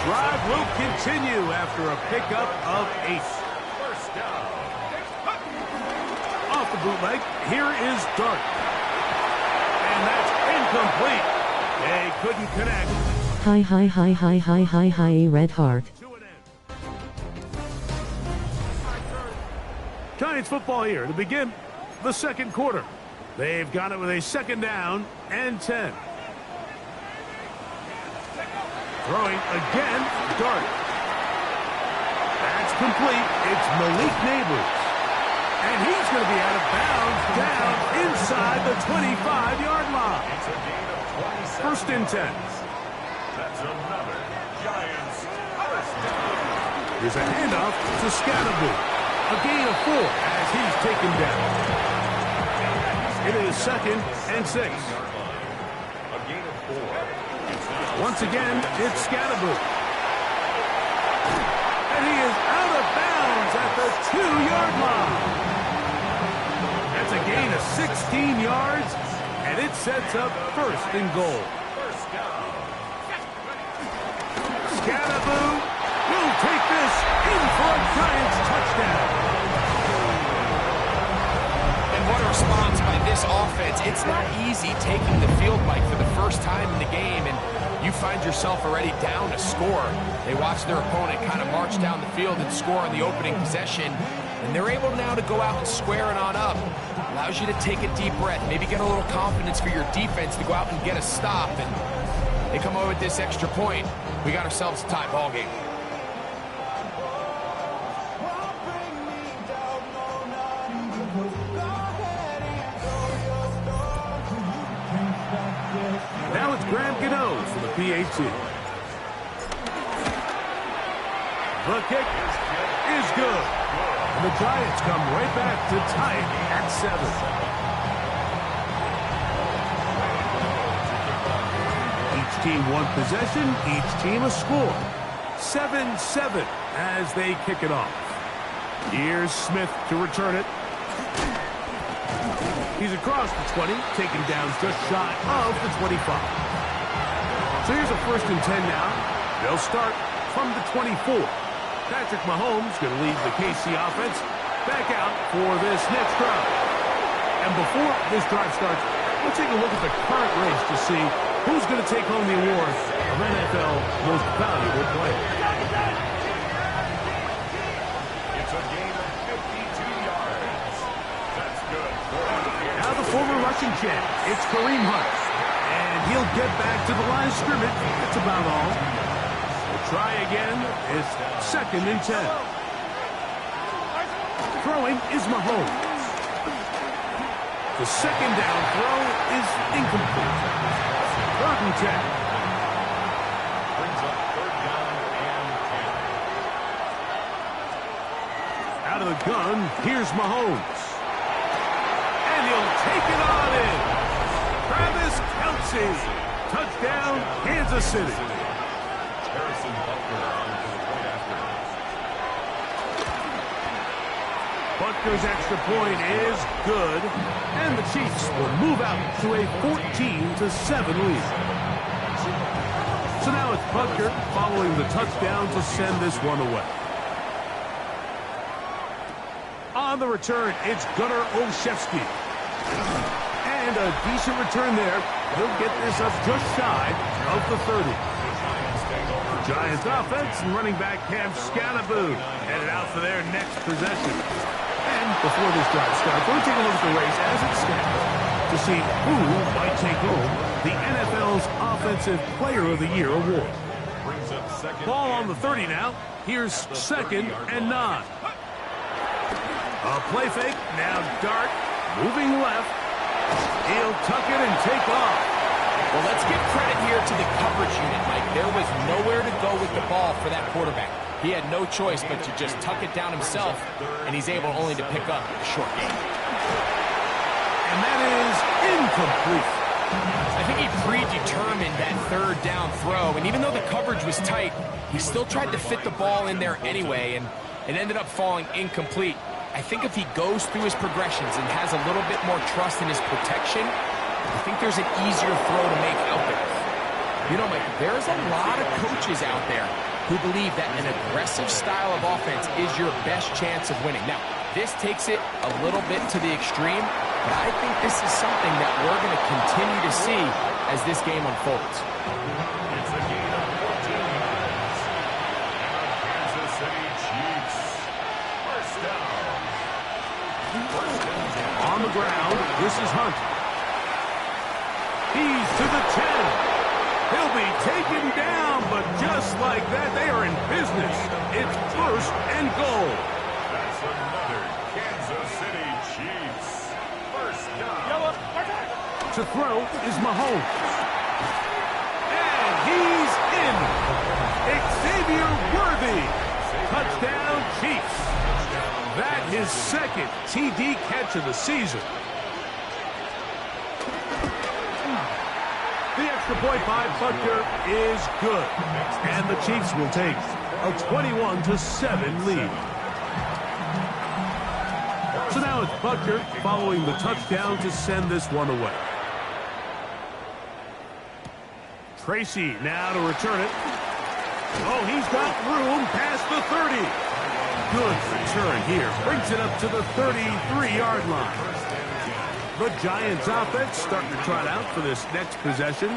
drive will continue after a pickup of 8. Off the bootleg, here is Dart. And that's incomplete. They couldn't connect. Hi, Red Heart. Giants football here to begin the second quarter. They've got it with a second down and 10. Throwing again, Dart. That's complete. It's Malik Neighbors. And he's going to be out of bounds down inside the 25-yard line. First and 10. That's another Giants first down. Here's a handoff to Scatterboot. A gain of 4 as he's taken down. It is second and 6. A gain of 4. Once again, it's Scatterboot. And he is out of bounds at the 2-yard line. That's a gain of 16 yards, and it sets up first and goal. Scatterboot will take this in for a Giants touchdown. And what a response by this offense. It's not easy taking the field, Mike, for the first time in the game, and you find yourself already down a score. They watch their opponent kind of march down the field and score on the opening possession, and they're able now to go out and square it on up. Allows you to take a deep breath, maybe get a little confidence for your defense to go out and get a stop, and they come away with this extra point. We got ourselves a tie ball game. Now it's Gmen for the PAT. The kick is good. And the Giants come right back to tie it at 7. Each team one possession, each team a score. 7-7 as they kick it off. Here's Smith to return it. He's across the 20, taken down just shy of the 25. So here's a first and 10 now. They'll start from the 24. Patrick Mahomes going to lead the KC offense back out for this next drive. And before this drive starts, we'll take a look at the current race to see who's going to take home the award of NFL Most Valuable Player. It's a gain of 52 yards. That's good. Now the former Russian champ, it's Kareem Hunt. And he'll get back to the line of scrimmage. That's about all. We'll try again. It's second and 10. Throwing is Mahomes. The second down throw is incomplete. Third and 10. Brings up third down and 10. Out of the gun, here's Mahomes. And he'll take it on in. Travis Kelce. Touchdown, Kansas City. Harrison Butker on to the point after. Butker's extra point is good. And the Chiefs will move out to a 14-7 lead. So now it's Butker following the touchdown to send this one away. On the return, it's Gunnar Olszewski. And a decent return there. He'll get this up just shy of the 30. The Giants offense and running back Cam Scatterboot headed out for their next possession. And before this drive starts, we'll take a look at the race as it stands to see who might take home the NFL's Offensive Player of the Year award. Brings up second. Ball on the 30 now. Here's second and 9. A play fake. Now Dart moving left. He'll tuck it and take off. Well, let's give credit here to the coverage unit, Mike. There was nowhere to go with the ball for that quarterback. He had no choice but to just tuck it down himself, and he's able only to pick up a short gain. And that is incomplete. I think he predetermined that third down throw, and even though the coverage was tight, he still tried to fit the ball in there anyway, and it ended up falling incomplete. I think if he goes through his progressions and has a little bit more trust in his protection, I think there's an easier throw to make out there. You know, Mike, there's a lot of coaches out there who believe that an aggressive style of offense is your best chance of winning. Now, this takes it a little bit to the extreme, but I think this is something that we're going to continue to see as this game unfolds. It's a gain of 14 yards. And Kansas City Chiefs. First down. On the ground, this is Hunt. He's to the 10. He'll be taken down, but just like that, they are in business. It's first and goal. That's another Kansas City Chiefs. First down. To throw is Mahomes. And he's in. Xavier Worthy. Touchdown, Chiefs. That his second TD catch of the season. The extra point by Butker is good. And the Chiefs will take a 21-7 lead. So now it's Butker following the touchdown to send this one away. Tracy now to return it. Oh, he's got room past the 30. Good return here. Brings it up to the 33-yard line. The Giants offense starting to trot out for this next possession.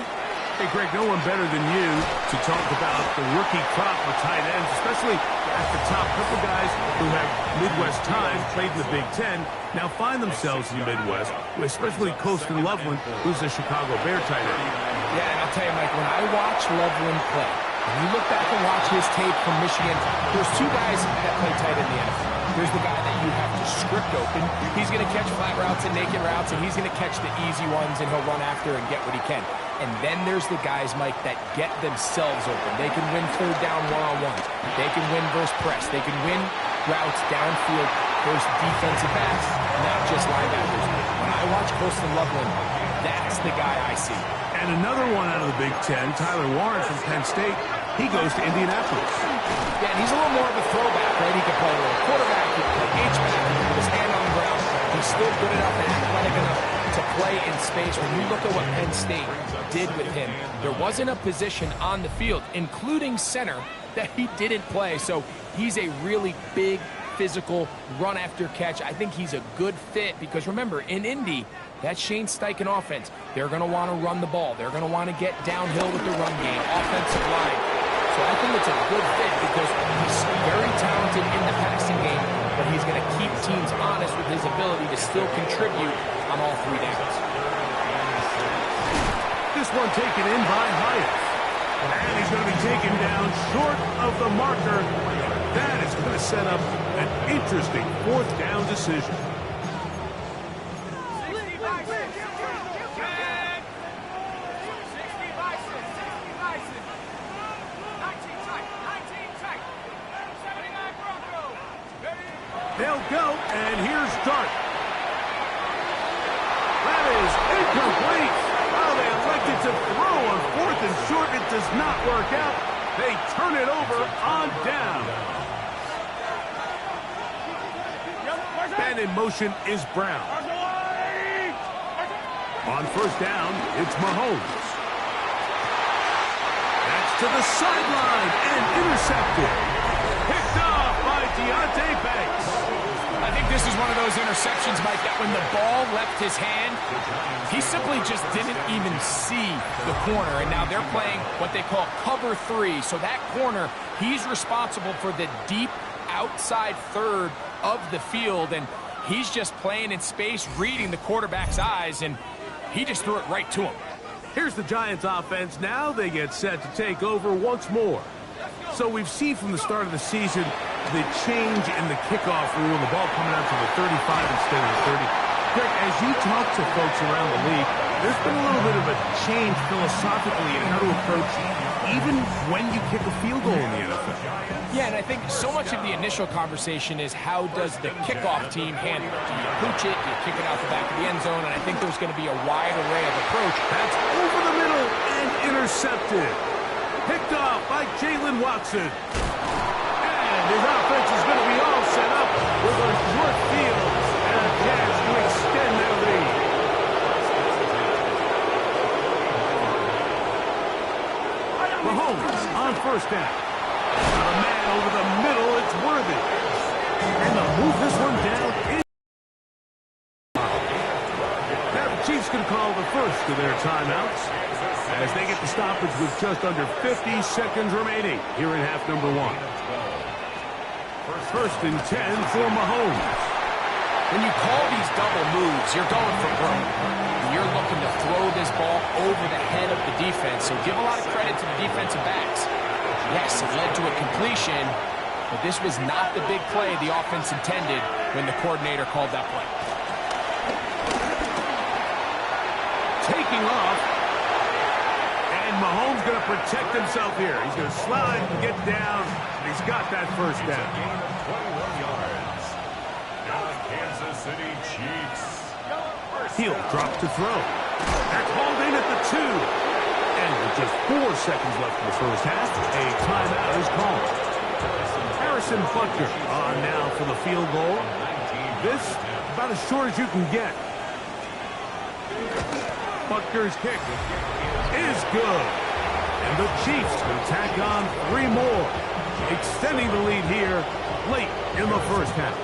Hey, Greg, no one better than you to talk about the rookie crop of tight ends, especially at the top. Couple guys who have Midwest ties, played in the Big Ten, now find themselves in the Midwest, especially Colston Loveland, who's a Chicago Bear tight end. Yeah, and I'll tell you, Mike, when I watch Loveland play, when you look back and watch his tape from Michigan, there's two guys that play tight in the NFL. There's the guy that you have to script open. He's going to catch flat routes and naked routes, and he's going to catch the easy ones, and he'll run after and get what he can. And then there's the guys, Mike, that get themselves open. They can win third down one-on-ones. They can win versus press. They can win routes downfield versus defensive backs, not just linebackers. When I watch Colston Loveland, that's the guy I see. And another one out of the Big Ten, Tyler Warren from Penn State. He goes to Indianapolis. Yeah, and he's a little more of a throwback, right? He can play a little quarterback, he can play H-back, he can put his hand on the ground. He's still good enough and athletic enough to play in space. When you look at what Penn State did with him, there wasn't a position on the field, including center, that he didn't play. So he's a really big, physical, run after catch. I think he's a good fit because, remember, in Indy, that Shane Steichen offense, they're going to want to run the ball. They're going to want to get downhill with the run game, offensive line. So I think it's a good fit because he's very talented in the passing game, but he's going to keep teams honest with his ability to still contribute on all three downs. This one taken in by Hyatt. And he's going to be taken down short of the marker. That is going to set up an interesting fourth down decision. They'll go, and here's Dart. That is incomplete. Oh, they elected to throw on fourth and short. It does not work out. They turn it over on down. And in motion is Brown. On first down, it's Mahomes. That's to the sideline and intercepted. Picked off by Deontay Banks. I think this is one of those interceptions, Mike, that when the ball left his hand, he simply just didn't even see the corner. And now they're playing what they call cover three. So that corner, he's responsible for the deep outside third of the field. And he's just playing in space, reading the quarterback's eyes, and he just threw it right to him. Here's the Giants offense. Now they get set to take over once more. So we've seen from the start of the season the change in the kickoff rule, the ball coming out to the 35 instead of the 30. Greg, as you talk to folks around the league, there's been a little bit of a change philosophically in how to approach even when you kick a field goal in the NFL. Yeah, and I think so much of the initial conversation is how does the kickoff team handle it? Do you pooch it? Do you kick it out the back of the end zone? And I think there's going to be a wide array of approach. That's over the middle and intercepted. Picked off by Jalen Watson. And his offense is going to be all set up with a short field and a chance to extend their lead. Mahomes on first down. And over the middle, it's Worthy. And they'll move this one down. Now the Chiefs can call the first of their timeouts as they get the stoppage with just under 50 seconds remaining here in half number one. First and 10 for Mahomes. When you call these double moves, you're going for broke. You're looking to throw this ball over the head of the defense, so give a lot of credit to the defensive backs. Yes, it led to a completion, but this was not the big play the offense intended when the coordinator called that play. Taking off, and Mahomes going to protect himself here. He's going to slide and get down, and he's got that first down. 21 yards. Now the Kansas City Chiefs. He'll drop to throw. That's hauled in at the 2. And with just 4 seconds left in the first half, a timeout is called. Harrison Butker on now for the field goal. This about as short as you can get. Butker's kick is good. And the Chiefs will tack on 3 more, extending the lead here late in the first half.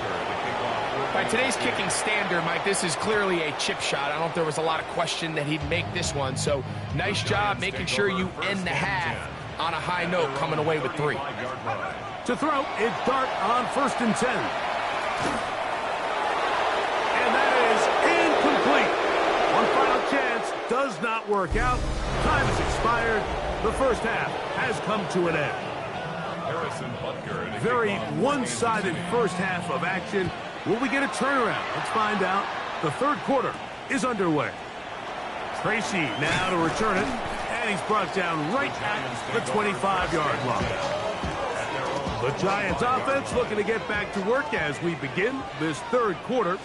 By today's kicking standard, Mike, this is clearly a chip shot. I don't know if there was a lot of question that he'd make this one. So nice job making sure you end the half on a high note, coming away with 3. To throw, it's Dart on first and 10. And that is incomplete. One final chance does not work out. Time has expired. The first half has come to an end. Very one-sided first half of action. Will we get a turnaround? Let's find out. The third quarter is underway. Tracy now to return it, and he's brought down right at the 25-yard line. The Giants offense looking to get back to work as we begin this third quarter.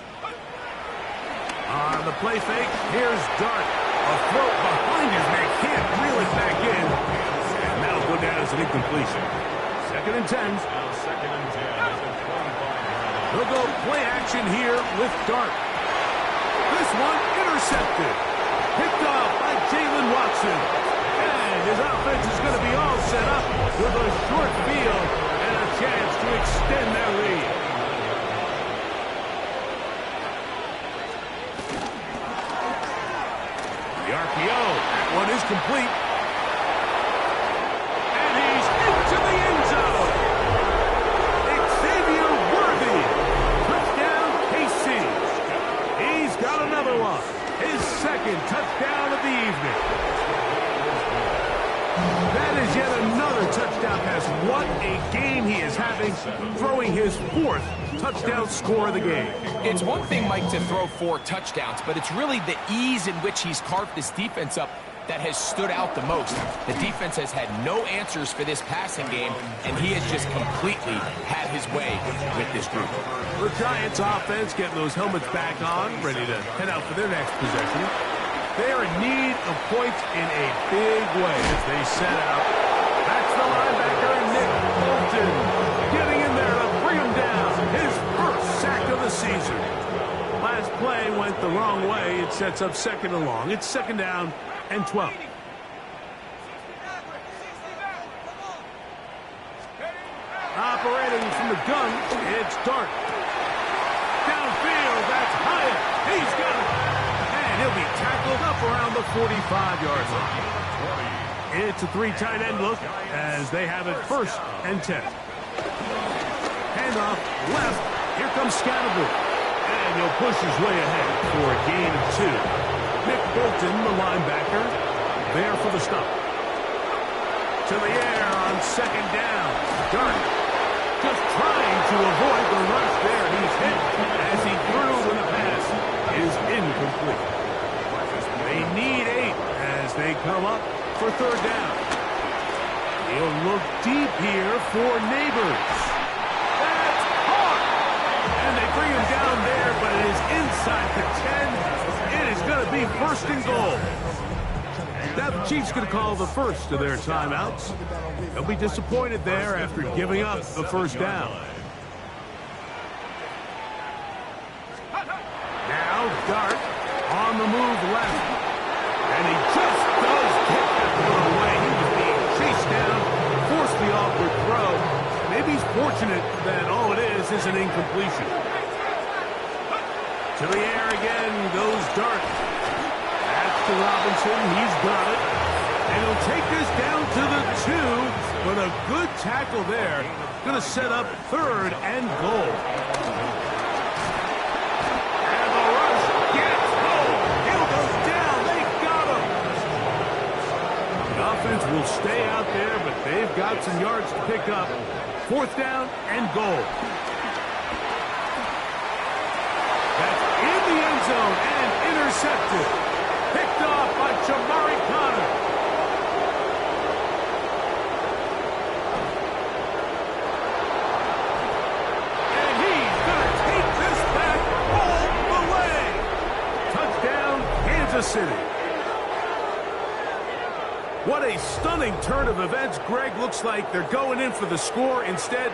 On the play fake, here's Dart. A throw behind his man, can't reel it back in. And that'll go down as an incompletion. Second and 10. He'll go play action here with Dart. This one intercepted. Picked off by Jalen Watson. And his offense is going to be all set up with a short field and a chance to extend their lead. The RPO. That one is complete. And he's into the end zone. Got another one. His second touchdown of the evening. That is yet another touchdown pass. What a game he is having, throwing his 4th touchdown score of the game. It's one thing, Mike, to throw 4 touchdowns, but it's really the ease in which he's carved this defense up that has stood out the most. The defense has had no answers for this passing game, and he has just completely had his way with this group. The Giants offense getting those helmets back on, ready to head out for their next possession. They are in need of points in a big way as they set out. That's the linebacker, Nick Bolton, getting in there to bring him down. His first sack of the season. Last play went the wrong way. It sets up second and long. It's second down and 12. Operating from the gun, it's Dart. Downfield, that's Hyatt. He's got it. And he'll be tackled up around the 45-yard line. It's a 3 tight end look as they have it first and 10. Handoff left. Here comes Scattergood. And he'll push his way ahead for a gain of 2. Nick Bolton, the linebacker, there for the stop. To the air on second down. Dart just trying to avoid the rush there. He's hit as he threw when the pass is incomplete. They need 8 as they come up for third down. He'll look deep here for Neighbors. That's caught! And they bring him down there, but it is inside the 10. It is going to be first and goal. Now the Chiefs going to call the first of their timeouts. They'll be disappointed there after giving up the first down. Now Dart on the move left. And he just does get that one away. He was being chased down, forced the awkward throw. Maybe unfortunate that all it is an incompletion. To the air again goes Dart. That's to Robinson. He's got it. And he'll take this down to the 2, but a good tackle there. Going to set up 3rd and goal. And the rush gets home. Hill goes down. They got him. The offense will stay out there, but they've got some yards to pick up. 4th down and goal. That's in the end zone and intercepted. Picked off by Jamari Connor. And he's going to take this back all the way. Touchdown, Kansas City. What a stunning turn of events. Greg, looks like they're going in for the score. Instead,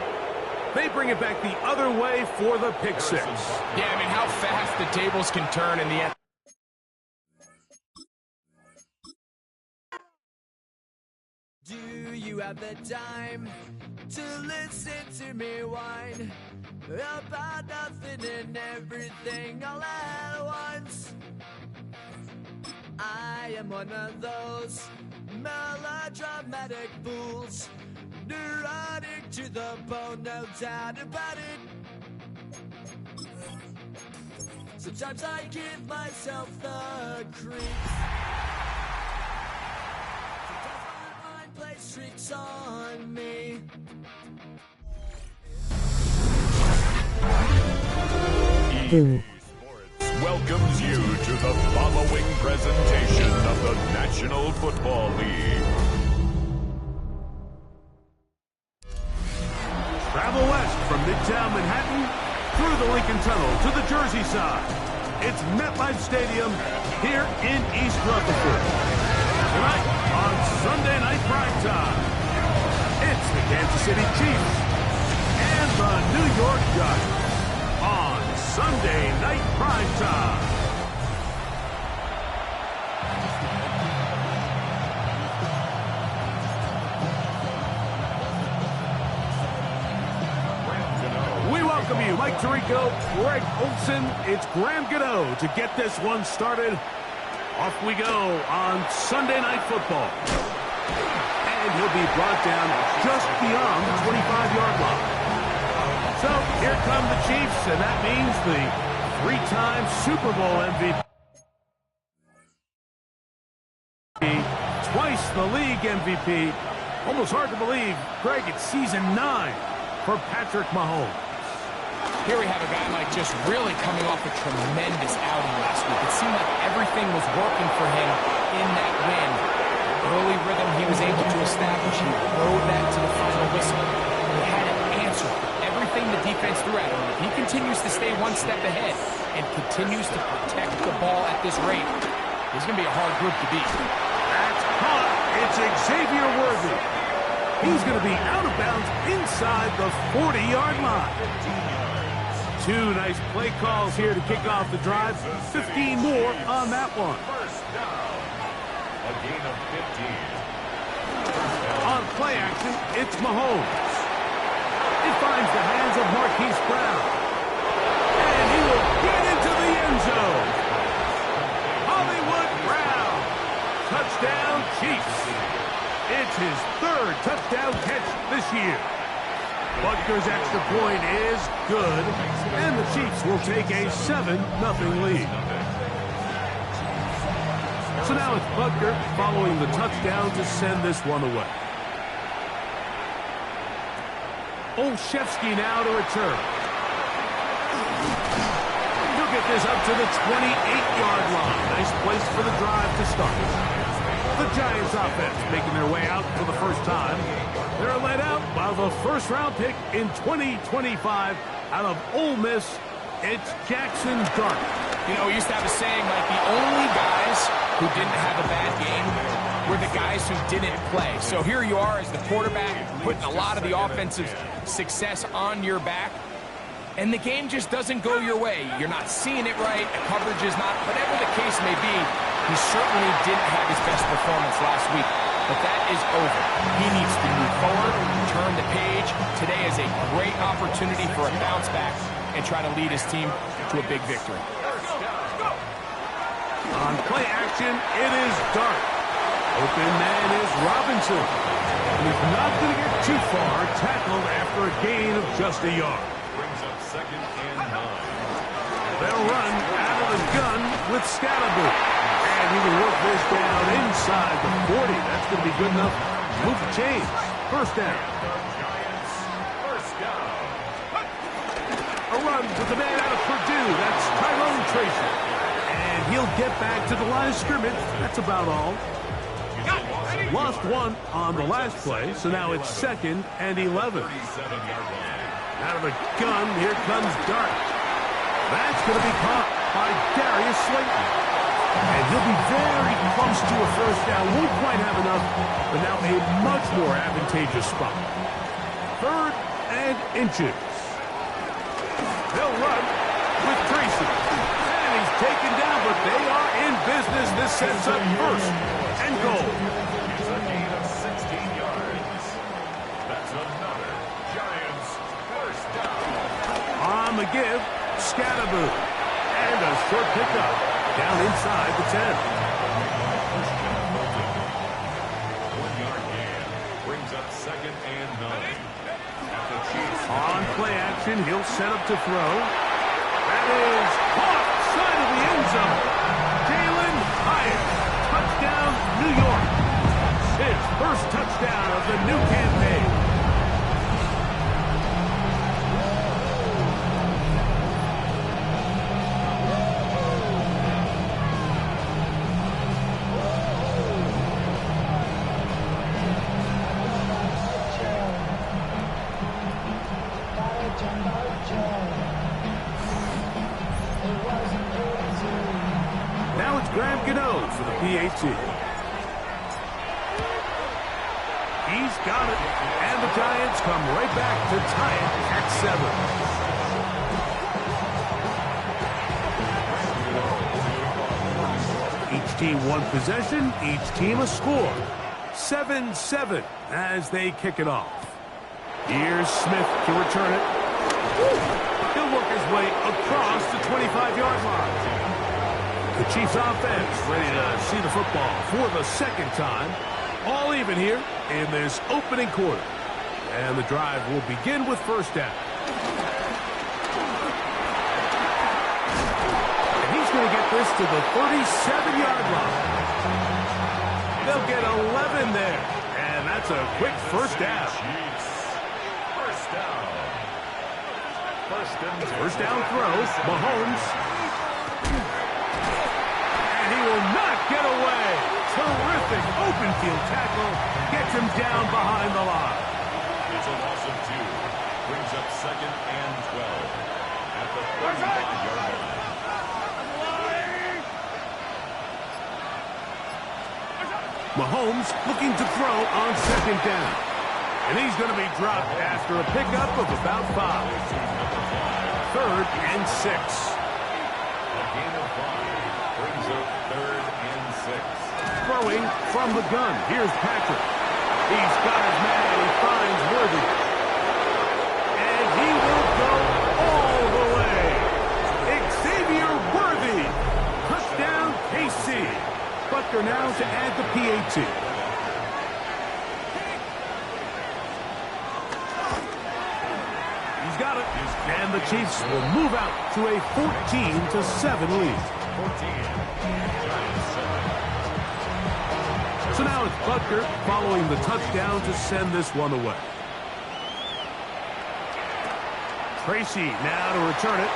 they bring it back the other way for the pick 6. Yeah, I mean, how fast the tables can turn in the end. Do you have the time to listen to me whine about nothing and everything all at once? I am one of those melodramatic fools, neurotic to the bone, no doubt about it. Sometimes I give myself the creeps. Sometimes my mind plays tricks on me. Boo. Welcomes you to the following presentation of the National Football League. Travel west from Midtown Manhattan through the Lincoln Tunnel to the Jersey side. It's MetLife Stadium here in East Rutherford. Tonight on Sunday Night Primetime, it's the Kansas City Chiefs and the New York Giants on Sunday Night Primetime. We welcome you, Mike Tirico, Greg Olson. It's Graham Gano to get this one started. Off we go on Sunday Night Football. And he'll be brought down just beyond the 25-yard line. So here come the Chiefs, and that means the 3-time Super Bowl MVP. Twice the league MVP. Almost hard to believe, Greg, it's season 9 for Patrick Mahomes. Here we have a guy, Mike, just really coming off a tremendous outing last week. It seemed like everything was working for him in that win. Early rhythm he was able to establish. He rode that to the final whistle. He had an answer for everything the defense threw at him. If he continues to stay one step ahead and continues to protect the ball at this rate, he's going to be a hard group to beat. That's caught. It's Xavier Worthy. He's going to be out of bounds inside the 40-yard line. 2 nice play calls here to kick off the drive. 15 more on that one. First down. A gain of 15. On play action, it's Mahomes. It finds the hands of Marquise Brown. And he will get into the end zone. Hollywood Brown. Touchdown, Chiefs. It's his 3rd touchdown catch this year. Butker's extra point is good, and the Chiefs will take a 7-0 lead. So now it's Butker following the touchdown to send this one away. Olszewski now to return. He'll get this up to the 28-yard line. Nice place for the drive to start. The Giants offense making their way out for the first time. They're led out by the first-round pick in 2025 out of Ole Miss. It's Jackson Dart. You know, we used to have a saying, like, the only guys who didn't have a bad game were the guys who didn't play. So here you are as the quarterback, putting a lot of the offensive success on your back, and the game just doesn't go your way. You're not seeing it right, the coverage is not, whatever the case may be, he certainly didn't have his best performance last week. But that is over. He needs to move forward, turn the page. Today is a Great opportunity for a bounce back and try to lead his team to a big victory. On play action, it is Dart. Open man is Robinson. And he's not going to get too far, tackled after a gain of just a yard. Brings up 2nd and 9. They'll run out of the gun with Scalaboo. And he will work this down inside the 40. That's going to be good enough. Move the chains. First down. Giants, first down. A run with the man out of Purdue. That's Tyrone Tracy. And he'll get back to the line of scrimmage. That's about all. Lost one on the last play, so now it's 2nd and 11. 37-yard line. Out of the gun, here comes Dart. That's going to be caught by Darius Slayton. And he'll be very close to a first down. Won't quite have enough, but now a much more advantageous spot. 3rd and inches. They'll run with Tracy. And he's taken down, but they are in business. This sets up 1st and goal. It's a gain of 16 yards. That's another Giants first down. On the give, Scalaboo. And a short pickup down inside the 10. 1-yard gain. Brings up 2nd and 9. At the Chiefs. On play action, he'll set up to throw. That is caught side of the end zone. Jalen Hyatt. Touchdown, New York. His first touchdown of the new campaign. Now it's Graham Gano for the PAT. He's got it. And the Giants come right back to tie it at 7. Each team one possession, each team a score. 7-7 as they kick it off. Here's Smith to return it. He'll work his way across the 25-yard line. The Chiefs offense ready to see the football for the 2nd time. All even here in this opening quarter. And the drive will begin with first down. And he's going to get this to the 37-yard line. They'll get 11 there. And that's a quick first down. Chiefs. First down. First down throw, Mahomes. And he will not get away. Terrific open field tackle. Gets him down behind the line. It's a loss of 2. Brings up 2nd and 12. At the 35-yard line. Mahomes looking to throw on 2nd down. And he's going to be dropped after a pickup of about 5. 3rd and 6. A gain of 5. Brings up 3rd and 6. Throwing from the gun. Here's Patrick. He's got his man. He finds Worthy. And he will go all the way. Xavier Worthy. Touchdown, KC. Butker now to add the PAT. He's got it. And the Chiefs will move out to a 14-7 lead. 14. So now it's Butker following the touchdown to send this one away. Tracy now to return it.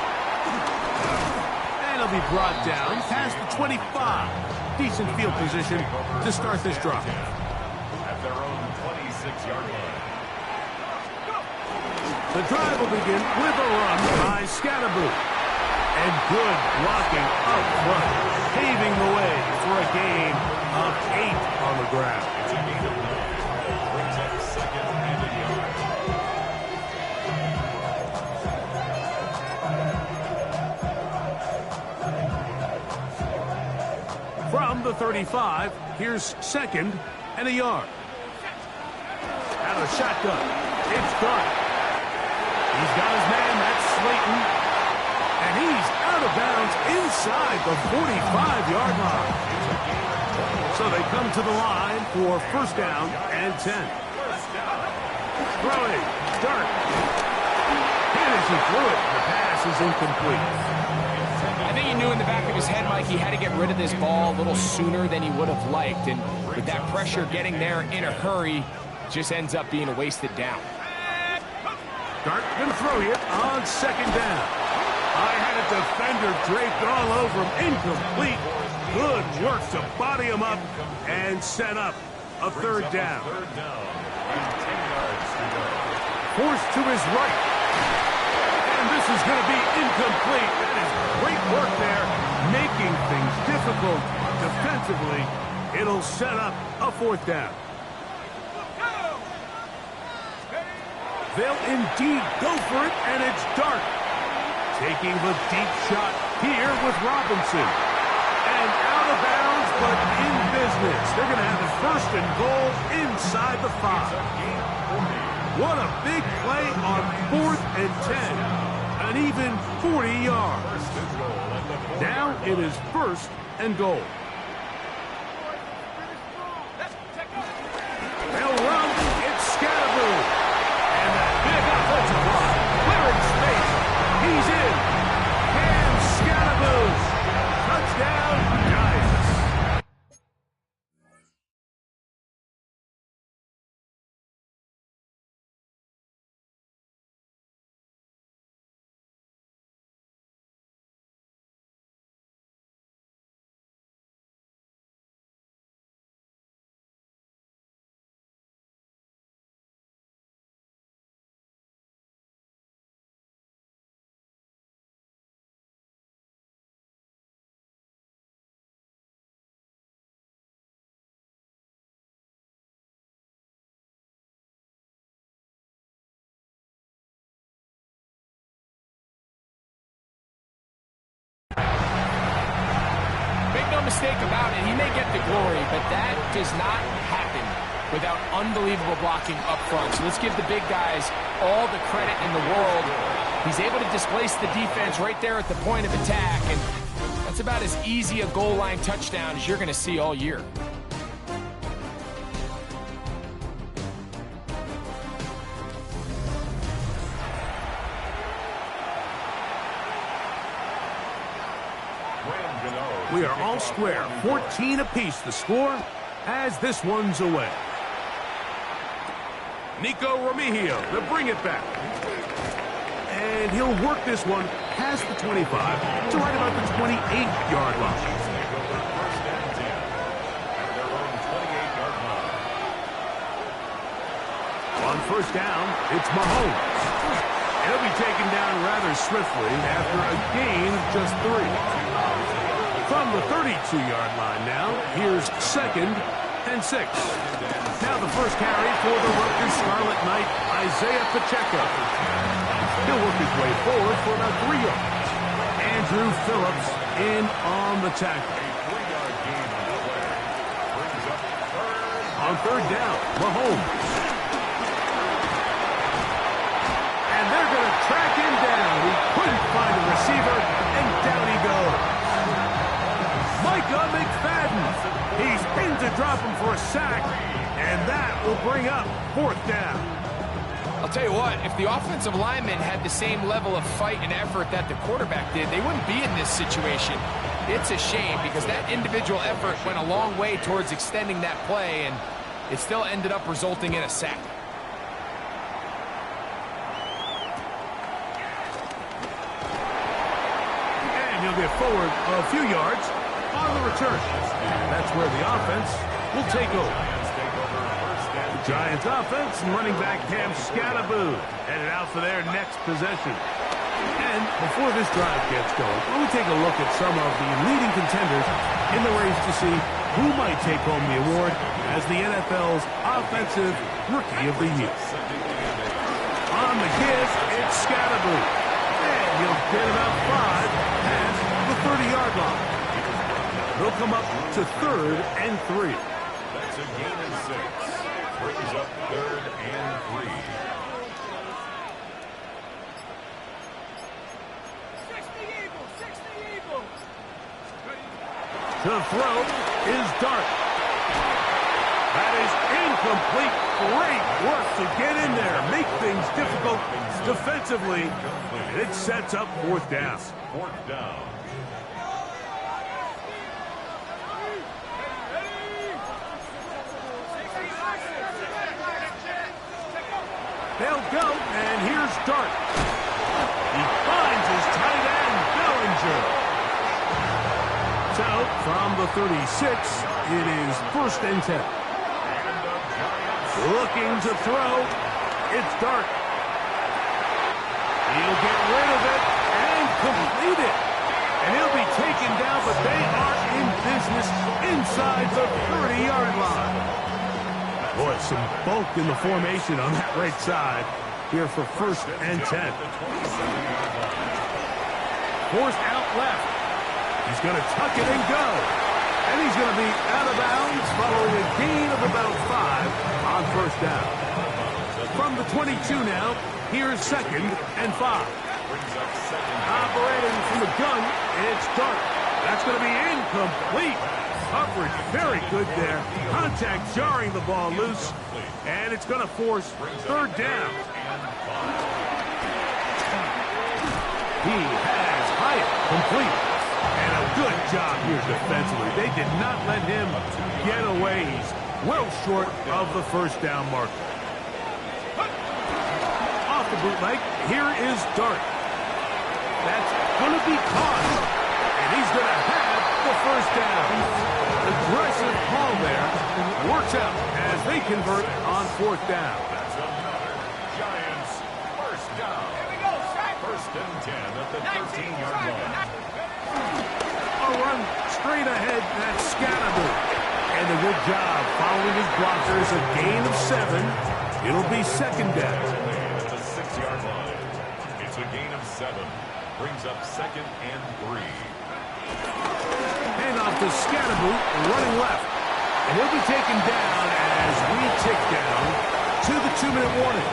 And he'll be brought down past the 25. Decent field position to start this drive. At their own 26-yard line. The drive will begin with a run by Scalaboo. And good blocking up front, paving the way for a gain of 8 on the ground. It's a gain of 9. Brings up 2nd and a yard. From the 35, here's 2nd and a yard. Out of the shotgun, it's Dart. He's got his man, that's Slayton. And he's out of bounds inside the 45-yard line. So they come to the line for first down and 10. Throwing, start. Hit as he threw it. The pass is incomplete. I think he knew in the back of his head, Mike, he had to get rid of this ball a little sooner than he would have liked. And with that pressure getting there in a hurry, just ends up being a wasted down. Dart going to throw it on second down. I had a defender draped all over him. Incomplete. Good work to body him up and set up a third down. Forced to his right. And this is going to be incomplete. That is great work there, making things difficult defensively. It'll set up a fourth down. They'll indeed go for it, and it's Dart. Taking the deep shot here with Robinson. And out of bounds, but in business. They're going to have a first and goal inside the 5. What a big play on 4th and 10. An even 40 yards. Now it is first and goal. They'll run. It's Scatterboo. And that big offensive line. Clearing space. He's in. And Scatterboo. Touchdown, Giants. Mistake about it, he may get the glory, but that does not happen without unbelievable blocking up front. So let's give the big guys all the credit in the world. He's able to displace the defense right there at the point of attack, and that's about as easy a goal line touchdown as you're going to see all year. We are all square. 14 apiece the score as this one's away. Nico Remigio to bring it back. And he'll work this one past the 25 to right about the 28-yard line. On first down, it's Mahomes. He'll be taken down rather swiftly after a gain of just 3. From the 32-yard line now, here's second and 6. Now the first carry for the Rutgers Scarlet Knight, Isaiah Pacheco. He'll work his way forward for about 3 yards. Andrew Phillips in on the tackle. On third down, Mahomes. And they're going to track him down. He couldn't find a receiver, and down he goes. Micah McFadden. He's in to drop him for a sack, and that will bring up fourth down. I'll tell you what, if the offensive linemen had the same level of fight and effort that the quarterback did, they wouldn't be in this situation. It's a shame because that individual effort went a long way towards extending that play, and it still ended up resulting in a sack. And he'll get forward a few yards on the return. That's where the offense will take over. The Giants offense and running back Cam Scatterboo headed out for their next possession. And before this drive gets going, we'll take a look at some of the leading contenders in the race to see who might take home the award as the NFL's Offensive Rookie of the Year. On the give, it's Scatterboo. And he'll get about 5 past the 30-yard line. They'll come up to third and 3. That's a gain of 6. Brings up third and 3. To throw is Dart. That is incomplete. Great work to get in there, make things difficult defensively. And it sets up fourth down. Fourth down. They'll go, and here's Dart. He finds his tight end, Bellinger. So, from the 36, it is 1st and 10. Looking to throw, it's Dart. He'll get rid of it and complete it. And he'll be taken down, but they are in business inside the 30-yard line. Boy, some bulk in the formation on that right side here for 1st and 10. Forced out left. He's going to tuck it and go. And he's going to be out of bounds following a gain of about 5 on 1st down. From the 22 now, here's 2nd and 5. Operating from the gun, it's Dart. That's going to be incomplete. Coverage very good there. Contact jarring the ball loose. And it's going to force 3rd down. He has Hyatt complete. And a good job here defensively. They did not let him get away. He's well short of the 1st down marker. Off the bootleg, here is Dart. That's going to be caught. And he's going to have the 1st down. Aggressive call there. Works out as they convert on 4th down. That's another Giants 1st down. Here we go, 1st and 10 at the 13-yard line. A run straight ahead, that's Scatterby. And a good job following his blockers, a gain of 7. It'll be 2nd down. At the 6-yard line. It's a gain of 7. Brings up 2nd and 3. Hand off to Scatterboot, running left. And he'll be taken down as we tick down to the 2-minute warning.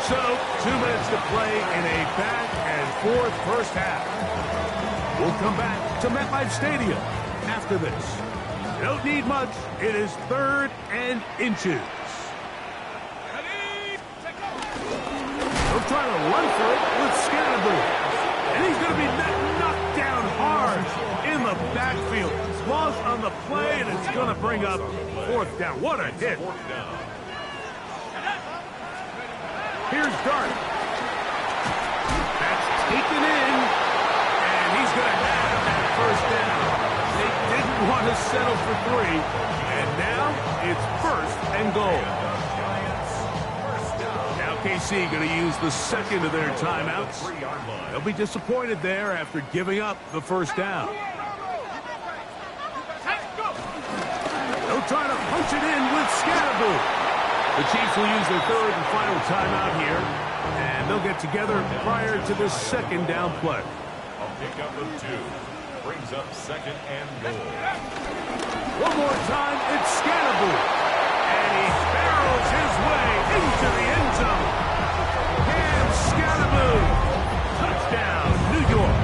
So, 2 minutes to play in a back-and-forth 1st half. We'll come back to MetLife Stadium after this. Don't need much. It is 3rd and inches. He'll try to run for it with Scatterboot. And he's going to be knocked down hard in the backfield. Loss on the play, and it's going to bring up 4th down. What a hit. Here's Dart. That's taken in, and he's going to have that 1st down. They didn't want to settle for 3, and now it's 1st and goal. Now KC going to use the 2nd of their timeouts. They'll be disappointed there after giving up the 1st down. They'll try to punch it in with Scatterboot. The Chiefs will use their 3rd and final timeout here, and they'll get together prior to the 2nd down play. A pickup of 2. Brings up 2nd and goal. One more time, it's Scatterboot. And he barrels his way into the end zone. And Scatterboot. Touchdown, New York.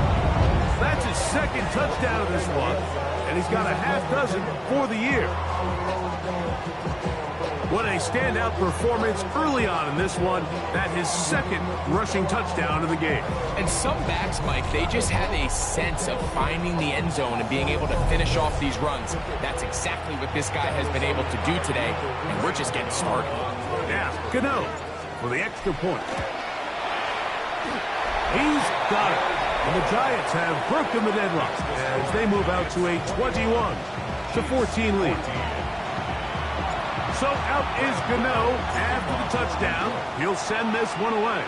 That's his 2nd touchdown of this one. And he's got a half dozen for the year. What a standout performance early on in this one. That his 2nd rushing touchdown of the game. And some backs, Mike, they just have a sense of finding the end zone and being able to finish off these runs. That's exactly what this guy has been able to do today, and we're just getting started. Now, Gmen for the extra point. He's got it. And the Giants have broken the deadlock as they move out to a 21-14 lead. So out is Gano after the touchdown. He'll send this one away.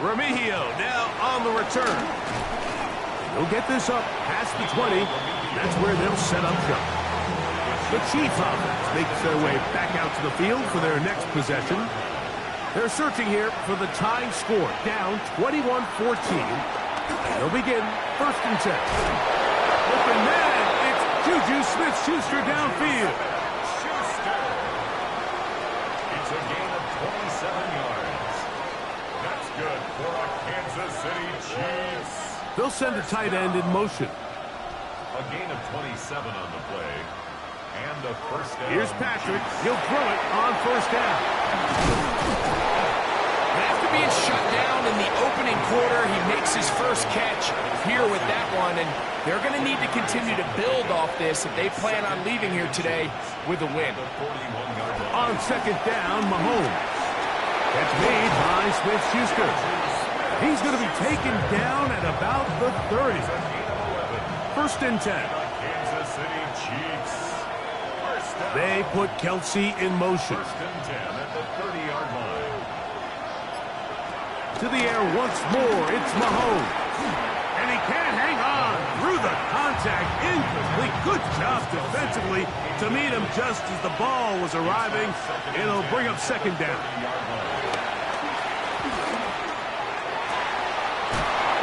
Remigio now on the return. He'll get this up past the 20. That's where they'll set up shop. The Chiefs offense makes their way back out to the field for their next possession. They're searching here for the tying score, down 21-14. They'll begin 1st and 10. Open man, it's Juju Smith-Schuster downfield. Schuster. It's a gain of 27 yards. That's good for our Kansas City Chiefs. They'll send a tight end in motion. A gain of 27 on the play. And a first down. Here's Patrick. He'll throw it on first down. After being shut down in the opening quarter, he makes his first catch here with that one, and they're going to need to continue to build off this if they plan on leaving here today with a win. On second down, Mahomes. That's made by Smith-Schuster. He's going to be taken down at about the 30. First and 10. Kansas City Chiefs. They put Kelsey in motion. First and 10 at the 30-yard line. To the air once more, it's Mahomes. And he can't hang on through the contact. Incomplete. Good job defensively to meet him just as the ball was arriving. It'll bring up second down.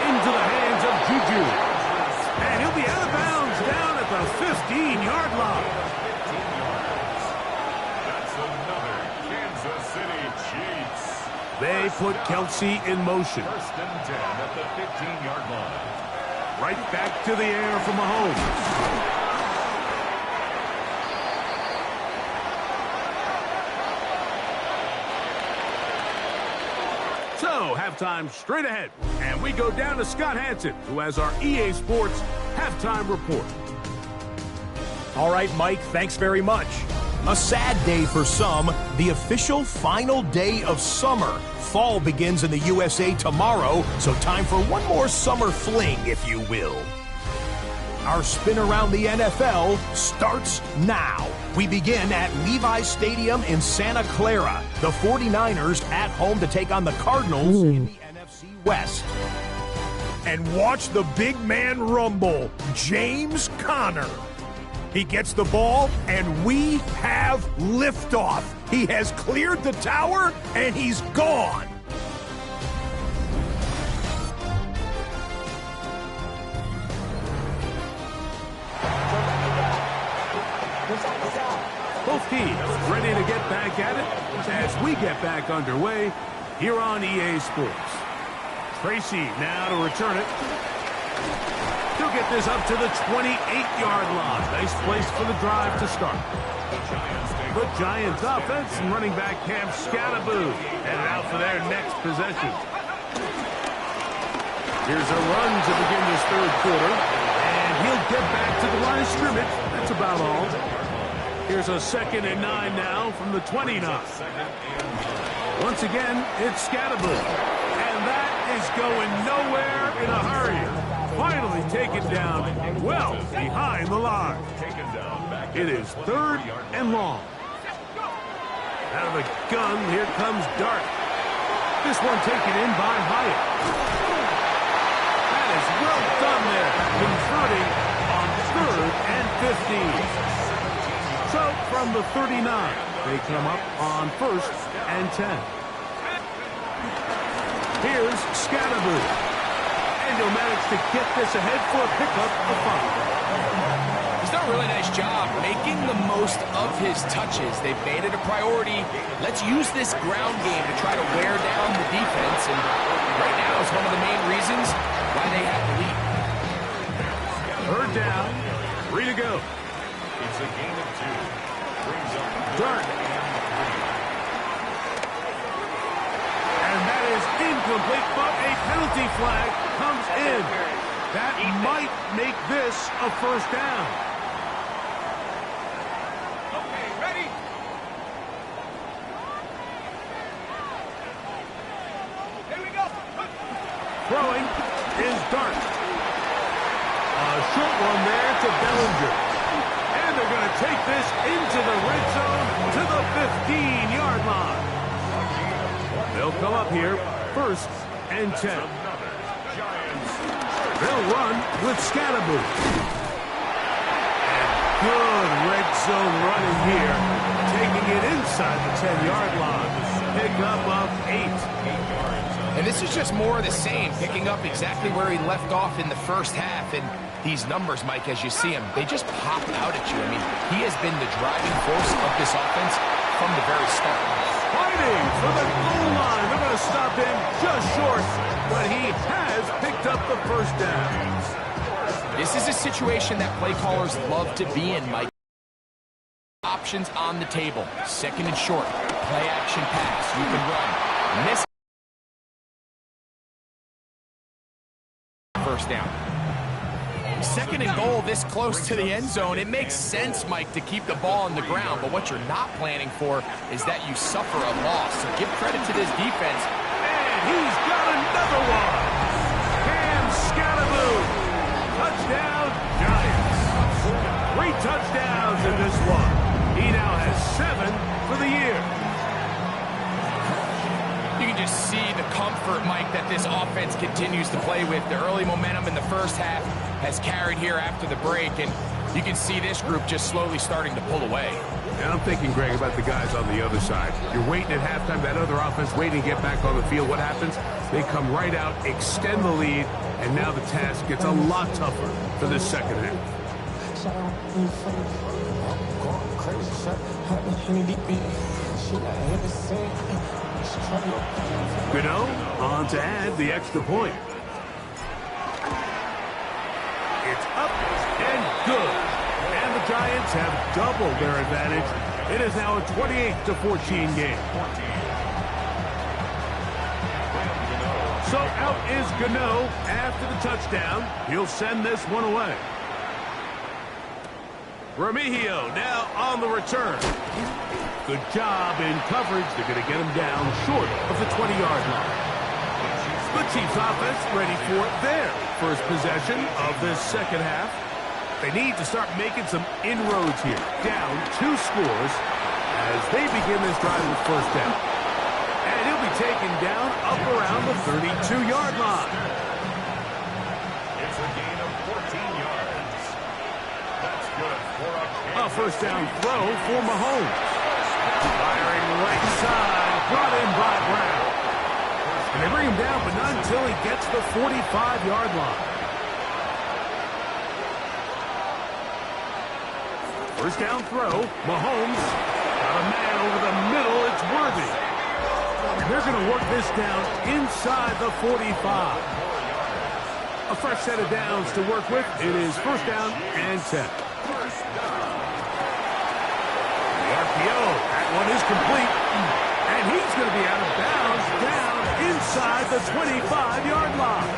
Into the hands of Juju. And he'll be out of bounds down at the 15-yard line. That's another Kansas City Chiefs. They put Kelsey in motion. First and 10 at the 15-yard line. Right back to the air for Mahomes. So, halftime straight ahead. And we go down to Scott Hansen, who has our EA Sports halftime report. All right, Mike, thanks very much. A sad day for some, the official final day of summer. Fall begins in the USA tomorrow, so time for one more summer fling, if you will. Our spin around the NFL starts now. We begin at Levi's Stadium in Santa Clara. The 49ers at home to take on the Cardinals in the NFC West. And watch the big man rumble, James Conner. He gets the ball, and we have liftoff. He has cleared the tower, and he's gone. Both teams ready to get back at it as we get back underway here on EA Sports. Tracy now to return it. He'll get this up to the 28-yard line. Nice place for the drive to start. The Giants offense and running back Cam Scattaboo headed out for their next possession. Here's a run to begin this third quarter. And he'll get back to the line of scrimmage. That's about all. Here's a 2nd and 9 now from the 29. Once again, it's Scattaboo. And that is going nowhere in a hurry. Finally taken down well behind the line. It is 3rd and long. Out of the gun, here comes Dart. This one taken in by Hyatt. That is well done there, converting on 3rd and 15. So from the 39, they come up on 1st and 10. Here's Scattaboo. And he'll manage to get this ahead for a pickup of 5. He's done a really nice job making the most of his touches. They've made it a priority. Let's use this ground game to try to wear down the defense. And right now is one of the main reasons why they have the lead. 3rd down. 3 to go. It's a gain of 2. Brings up Dart. And that is incomplete, but a penalty flag comes in. That might make this a first down. Okay, ready? Here we go. Throwing is Dart. A short one there to Bellinger. And they're going to take this into the red zone to the 15-yard line. They'll come up here 1st and 10. They'll run with Scattaboo. And good red zone running here. Taking it inside the 10-yard line. Pick up of 8. And this is just more of the same, picking up exactly where he left off in the first half. And these numbers, Mike, as you see him, they just pop out at you. I mean, he has been the driving force of this offense from the very start. Fighting for the goal line. They're going to stop him just short, but he has picked up the first down. This is a situation that play callers love to be in, Mike. Options on the table. Second and short. Play action pass. You can run. Miss. First down. Second and goal this close to the end zone. It makes sense, Mike, to keep the ball on the ground, but what you're not planning for is that you suffer a loss. So give credit to this defense. And he's got another one. Cam Scattaboo. Touchdown, Giants. 3 touchdowns in this one. He now has 7 for the year. You can just see the comfort, Mike, that this offense continues to play with. The early momentum in the first half has carried here after the break, and you can see this group just slowly starting to pull away. And I'm thinking, Greg, about the guys on the other side. You're waiting at halftime, that other offense waiting to get back on the field. What happens? They come right out, extend the lead, and now the task gets a lot tougher for this second half. Gmen on to add the extra point. It's up and good. And the Giants have doubled their advantage. It is now a 28-14 game. So out is Gmen after the touchdown. He'll send this one away. Remigio now on the return. Good job in coverage. They're going to get him down short of the 20-yard line. The Chiefs offense ready for their first possession of this second half. They need to start making some inroads here. Down 2 scores as they begin this drive with first down. And he'll be taken down up around the 32-yard line. It's a gain of 14 yards. That's good for A first down throw for Mahomes. Firing right side, brought in by Brown. And they bring him down, but not until he gets the 45-yard line. First down throw, Mahomes got a man over the middle, it's Worthy. And they're going to work this down inside the 45. A fresh set of downs to work with. It is first down and 10. The RPO, that one is complete. And he's going to be out of bounds down inside the 25-yard line.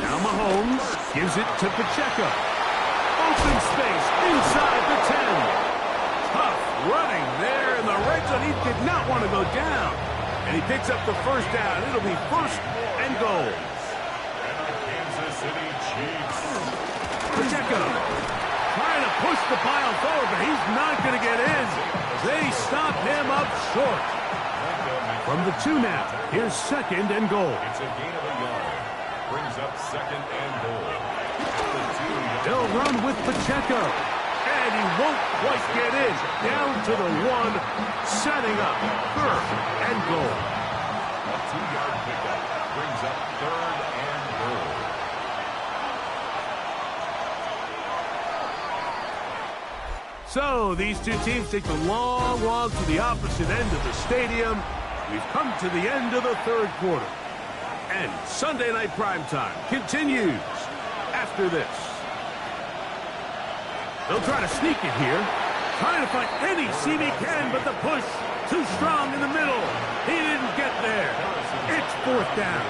Now Mahomes gives it to Pacheco. Open space inside the 10. Tough running there in the red zone. He did not want to go down. And he picks up the first down. It'll be first and goal. And the Kansas City Chiefs. Pacheco trying to push the pile forward, but he's not going to get in. They stop him up short. From the 2 now, here's second and goal. It's a gain of a yard. Brings up second and goal. They'll run with Pacheco. And he won't quite get in. Down to the 1, setting up third and goal. A 2-yard pickup brings up third and goal. So these two teams take the long walk to the opposite end of the stadium. We've come to the end of the third quarter. And Sunday Night Primetime continues after this. They'll try to sneak it here. Trying to find any seam he can, but the push too strong in the middle. He didn't get there. It's fourth down.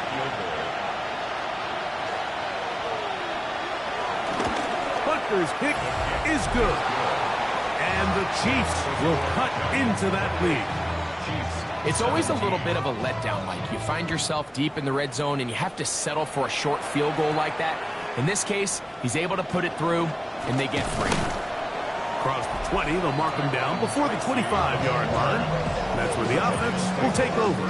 Butker's kick is good. And the Chiefs will cut into that lead. It's always a little bit of a letdown, Mike. You find yourself deep in the red zone, and you have to settle for a short field goal like that. In this case, he's able to put it through, and they get free. Across the 20, they'll mark him down before the 25-yard line. And that's where the offense will take over.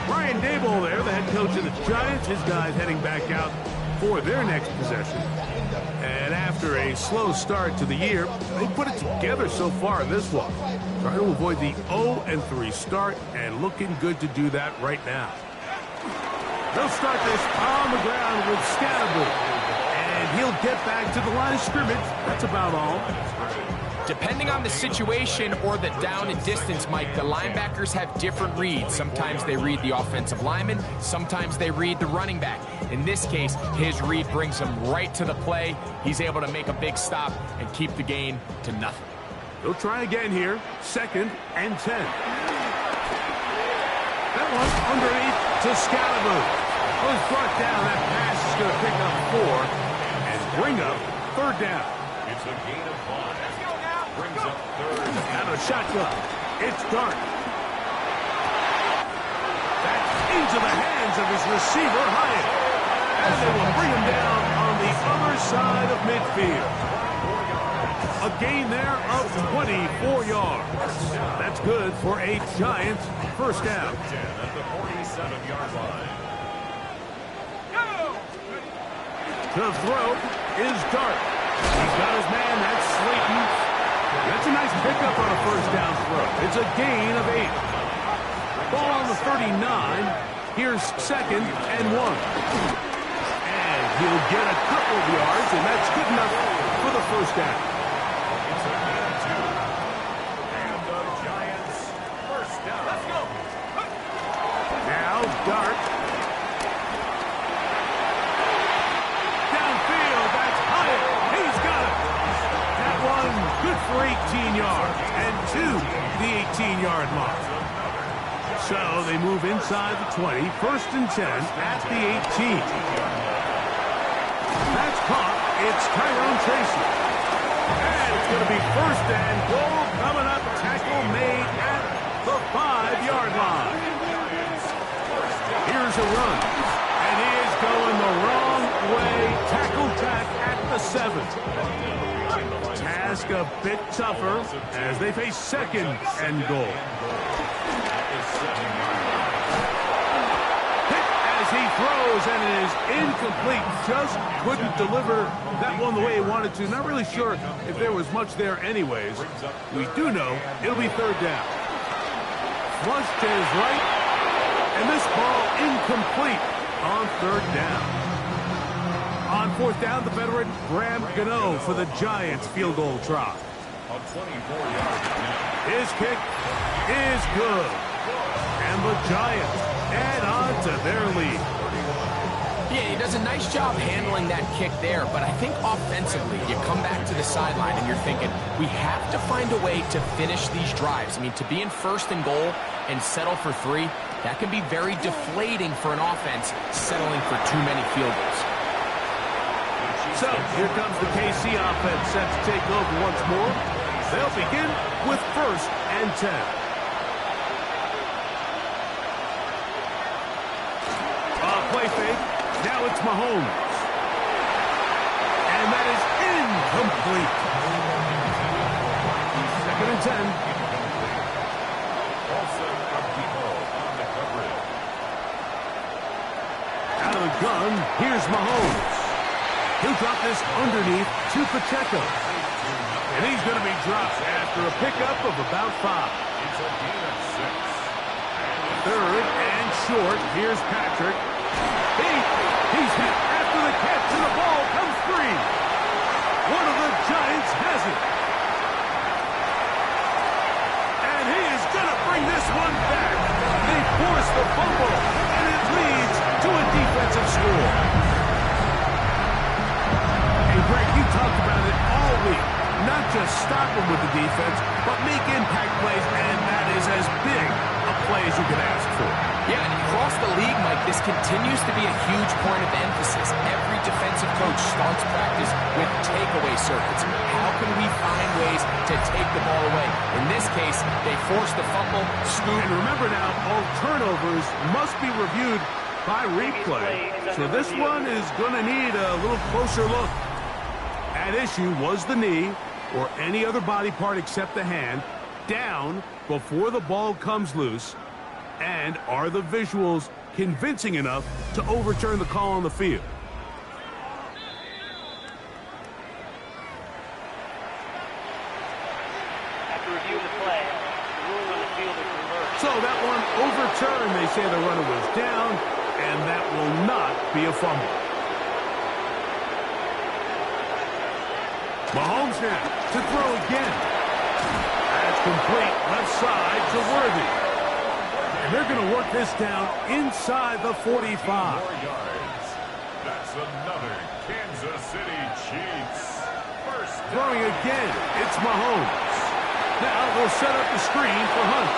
Brian Daboll there, the head coach of the Giants. His guys heading back out for their next possession. And after a slow start to the year, they put it together so far in this one. Trying to avoid the 0-3 start and looking good to do that right now. They'll start this on the ground with Scattaboo. And he'll get back to the line of scrimmage. That's about all. Depending on the situation or the down and distance, Mike, the linebackers have different reads. Sometimes they read the offensive lineman, sometimes they read the running back. In this case, his read brings him right to the play. He's able to make a big stop and keep the gain to nothing. They'll try again here. 2nd and 10. That one's underneath to Scalaboo. Was brought down. That pass is going to pick up 4 and bring up 3rd down. It's a gain of 5. Brings up 3rd. Out of shotgun. It's Dart. That's into the hands of his receiver, Hyatt. And they will bring him down on the other side of midfield. A gain there of 24 yards. That's good for a Giants first down. 10 at the 47-yard line. To throw is Dart. He's got his man. That's Slayton. That's a nice pickup on a first down throw. It's a gain of 8. Ball on the 39. Here's 2nd and 1. And he'll get a couple of yards, and that's good enough for the first down. It's a gain of 2. And the Giants first down. Let's go. Now Dart. Downfield, that's Hyatt. He's got it. That one good for 18 yards and to the 18-yard mark. So they move inside the 20, 1st and 10 at the 18. That's caught. It's Tyrone Tracy. And it's going to be 1st and goal coming up. Tackle made at the 5-yard line. Here's a run. And he is going the wrong way. Tackle back at the 7. Task a bit tougher as they face 2nd and goal. Hit as he throws, and it is incomplete. Just couldn't deliver that one the way he wanted to. Not really sure if there was much there anyways. We do know it'll be 3rd down. Flush to his right, and this ball incomplete on 3rd down. On 4th down, the veteran Gmen for the Giants field goal try. On 24 yards. His kick is good. And the Giants add on to their lead. Yeah, he does a nice job handling that kick there, but I think offensively, you come back to the sideline and you're thinking, we have to find a way to finish these drives. I mean, to be in 1st and goal and settle for 3, that can be very deflating for an offense settling for too many field goals. So, here comes the KC offense set to take over once more. They'll begin with 1st and 10. Play fake. Now it's Mahomes. And that is incomplete. 2nd and 10. Also, Arquivo on the coverage. Out of the gun, here's Mahomes. He'll drop this underneath to Pacheco. And he's going to be dropped after a pickup of about 5. It's a gain of 6. 3rd and short. Here's Patrick. He's hit after the catch, and the ball comes free. One of the Giants has it. And he is going to bring this one back. They force the fumble, and it leads to a defensive score. Hey, Greg, you talked about it all week. Not just stop him with the defense, but make impact plays, and that is as big a play as you could ask for. Yeah, and across the league, Mike, this continues to be a huge point of emphasis. Every defensive coach starts practice with takeaway circuits. How can we find ways to take the ball away? In this case, they forced the fumble, scoop. And remember now, all turnovers must be reviewed by replay. So this one is going to need a little closer look. At issue was the knee, or any other body part except the hand, down before the ball comes loose. And are the visuals convincing enough to overturn the call on the field? After reviewing the play, the ruling on the field is reversed. So that one overturned. They say the runner was down, and that will not be a fumble. Mahomes now to throw again. complete left side to Worthy. And they're going to work this down inside the 45. 4 yards. That's another Kansas City Chiefs. First down. Throwing again, it's Mahomes. Now they'll set up the screen for Hunt.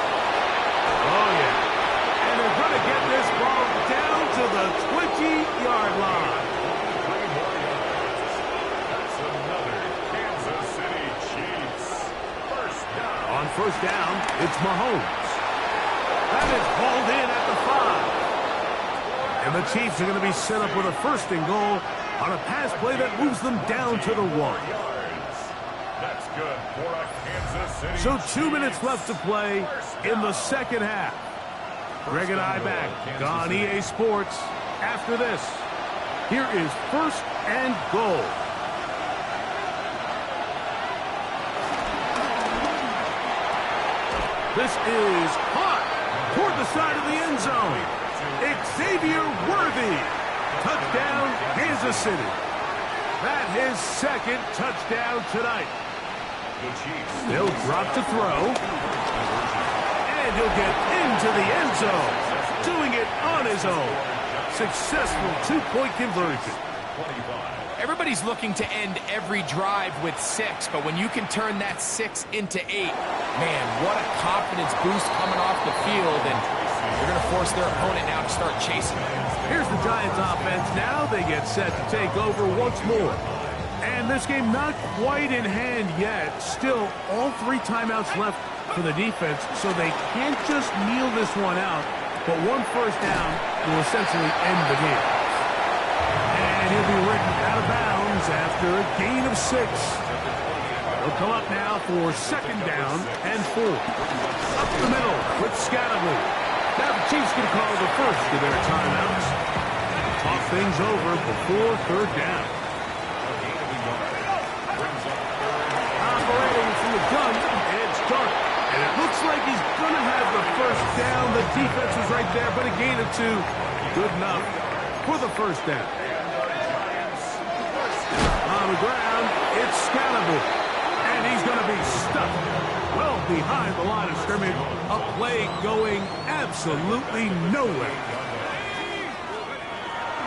Oh, yeah. And they're going to get this ball down to the 20-yard line. 3 more yards. That's another Kansas City Chiefs. First down. On first down, it's Mahomes. That is hauled in at the 5. And the Chiefs are going to be set up with a first and goal on a pass play that moves them down to the 1. Yards. That's good for a Kansas City. So 2 minutes left to play in the second half. Greg and I back on EA Sports after this. Here is first and goal. This is hot toward the side of the end zone. Xavier Worthy. Touchdown, Kansas City. That his second touchdown tonight. They'll drop to throw. And he'll get into the end zone. Doing it on his own. Successful two-point conversion. Everybody's looking to end every drive with 6, but when you can turn that 6 into 8, man, what a confidence boost coming off the field, and they're going to force their opponent now to start chasing. Here's the Giants offense. Now they get set to take over once more. And this game not quite in hand yet. Still, all 3 timeouts left for the defense, so they can't just kneel this one out, but one first down will essentially end the game. And he'll be ridden out of bounds after a gain of 6. He'll come up now for second down and 4. Up the middle with Scatterly. Now the Chiefs can call the first of their timeouts. Talk things over before third down. Operating from the gun, it's Dark. And it looks like he's going to have the first down. The defense was right there, but a gain of 2. Good enough for the first down. On the ground, it's Scalable. And he's going to be stuck well behind the line of scrimmage. A play going absolutely nowhere.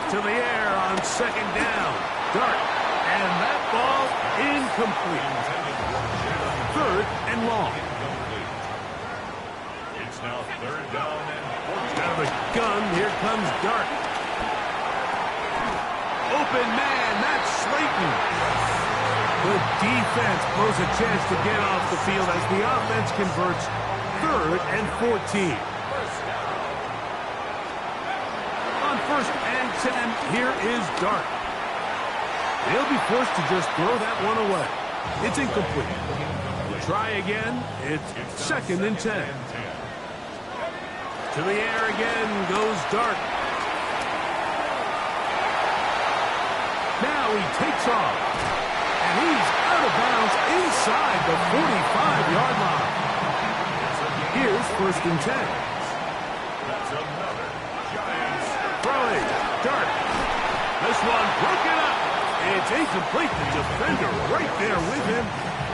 To the air on second down. Dart. And that ball incomplete. Third and long. It's now third down and 14. Out of the gun, here comes Dart. Open man, that's Slayton. The defense blows a chance to get off the field as the offense converts third and 14. On first and 10, here is Dart. He'll be forced to just throw that one away. It's incomplete. Try again. It's second and 10. To the air again goes Dart. Now he takes off. And he's out of bounds inside the 45-yard line. Here's first and 10. That's another Giants. Throwing. Dart. This one broken up. It's incomplete. The defender right there with him.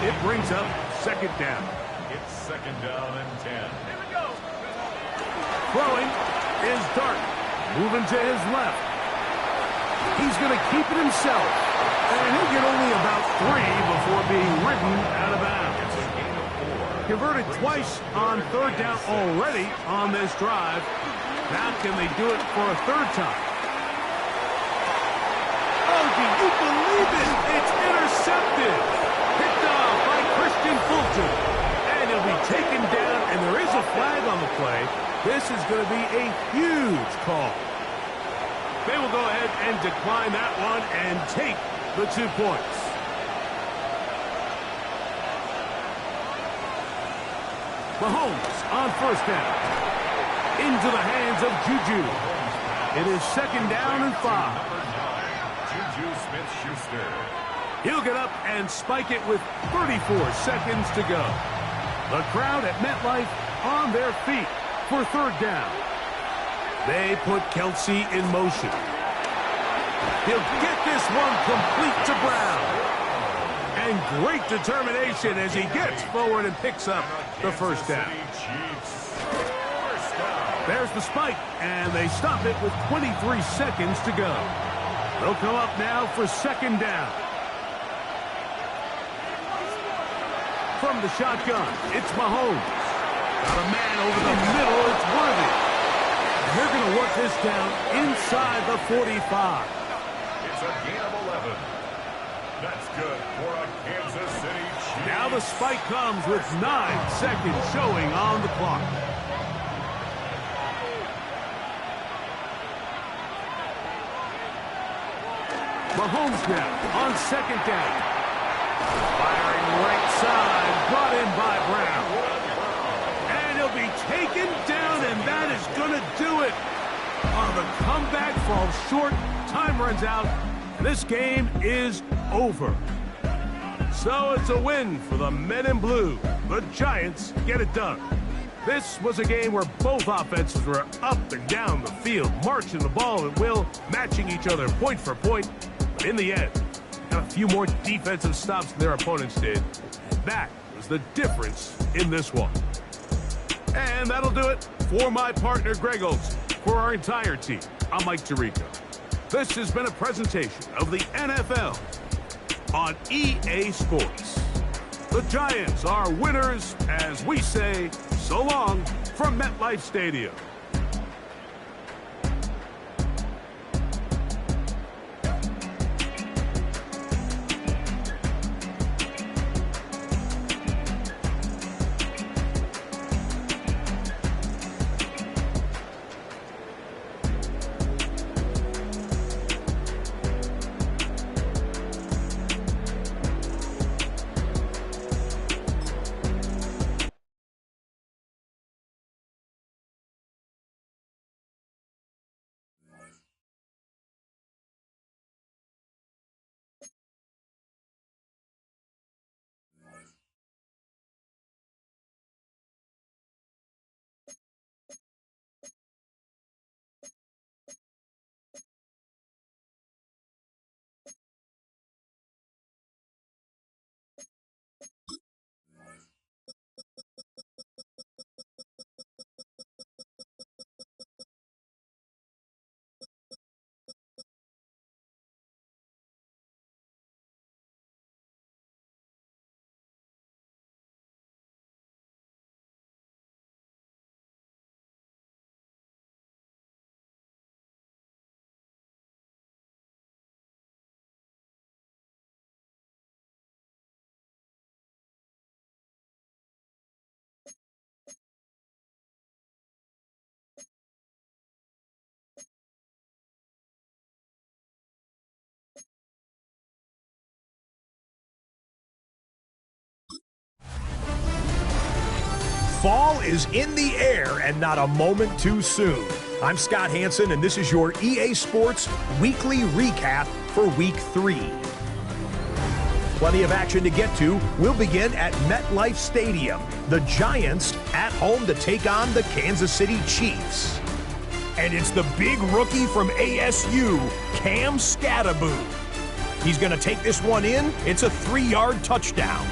It brings up second down. It's second down and 10. Throwing is Dart. Moving to his left. He's going to keep it himself. And he'll get only about 3 before being ridden out of bounds. Converted twice on third down already on this drive. Now can they do it for a third time? Oh, do you believe it? It's intercepted. Picked off by Christian Fulton. And he'll be taken down, and there is a flag on the play. This is going to be a huge call. They will go ahead and decline that one and take the 2 points. Mahomes on first down. Into the hands of Juju. It is second down and 5. Juju Smith-Schuster. He'll get up and spike it with 34 seconds to go. The crowd at MetLife on their feet for third down. They put Kelsey in motion. He'll get this one complete to Brown. And showing great determination as he gets forward and picks up the first down. There's the spike, and they stop it with 23 seconds to go. They'll come up now for second down. From the shotgun, it's Mahomes. Got a man over the middle, it's Worthy. And they're going to work this down inside the 45. It's a gain of 11. That's good for a Kansas City Chiefs. Now the spike comes with 9 seconds showing on the clock. Mahomes now on second down. Firing right side, brought in by Brown. And he'll be taken down, and that is going to do it. The comeback falls short, time runs out, and this game is over. So it's a win for the men in blue. The Giants get it done. This was a game where both offenses were up and down the field, marching the ball at will, matching each other point for point. But in the end, got a few more defensive stops than their opponents did. And that was the difference in this one. And that'll do it for my partner, Greg Olson. For our entire team, I'm Mike Tirico. This has been a presentation of the NFL on EA Sports. The Giants are winners as we say so long from MetLife Stadium. Fall is in the air and not a moment too soon. I'm Scott Hansen, and this is your EA Sports Weekly Recap for Week 3. Plenty of action to get to. We'll begin at MetLife Stadium. The Giants at home to take on the Kansas City Chiefs. And it's the big rookie from ASU, Cam Scattaboo. He's going to take this one in. It's a 3-yard touchdown.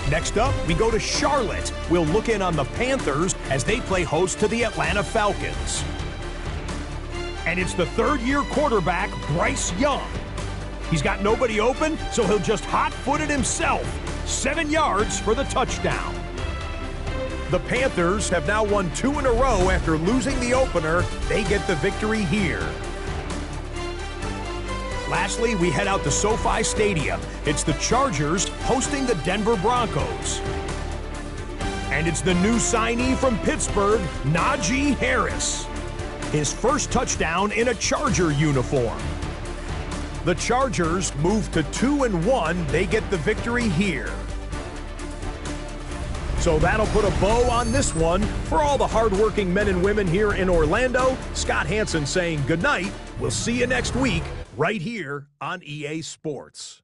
Next up, we go to Charlotte. We'll look in on the Panthers as they play host to the Atlanta Falcons. And it's the third-year quarterback, Bryce Young. He's got nobody open, so he'll just hot-foot it himself. 7 yards for the touchdown. The Panthers have now won 2 in a row after losing the opener. They get the victory here. Lastly, we head out to SoFi Stadium. It's the Chargers hosting the Denver Broncos. And it's the new signee from Pittsburgh, Najee Harris. His first touchdown in a Charger uniform. The Chargers move to 2-1. They get the victory here. So that'll put a bow on this one. For all the hardworking men and women here in Orlando, Scott Hansen saying goodnight. We'll see you next week right here on EA Sports.